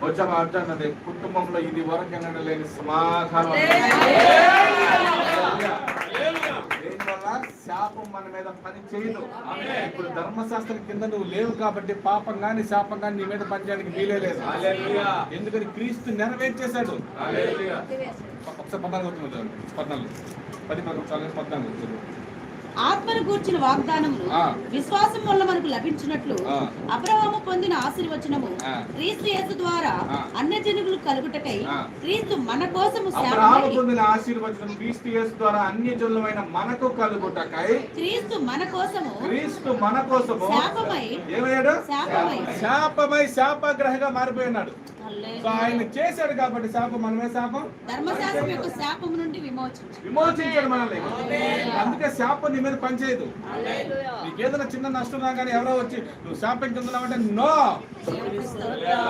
వచ్చాము అంటున్నది కుటుంబంలో ఇది వరకు ఎన్నడూ లేని సమాధానం. దీనివల్ల శాపం మన మీద పని చేయదు. ఇప్పుడు ధర్మశాస్త్రం కింద నువ్వు లేవు కాబట్టి పాపం గాని శాపం గాని నీ మీద పనిచేయడానికి వీలే లేదు. ఎందుకని క్రీస్తు నెరవేర్చేశాడు. ఒకసారి 14 ఆత్మను కూర్చిన వాగ్దానమును విశ్వాసం వల్ల మనకు లభించినట్లు అబ్రహాము పొందిన ఆశీర్వచనము క్రీస్తు యేసు ద్వారా అన్యజనులు కలుగుటకై క్రీస్తు మన కోసము పొందిన ఆశీర్వచనం క్రీస్తు యేసు ద్వారా అన్యజనులమైన మనకు కలుగుటకై క్రీస్తు మన కోసము శాపమై ఏమయ్యాడు? శాపమై శాపగ్రహగా మారిపోయినాడు. ఆయన చేశాడు కాబట్టి శాపం మనమే శాపం ధర్మశాస్త్రం యొక్క శాపం నుండి విమోచించాడు మనల్ని. అందుకే శాపం నీ మీద పనిచేయదు. నీకేదైనా చిన్న నష్టం రాగానే ఎవరో వచ్చి నువ్వు శాపం కింద నో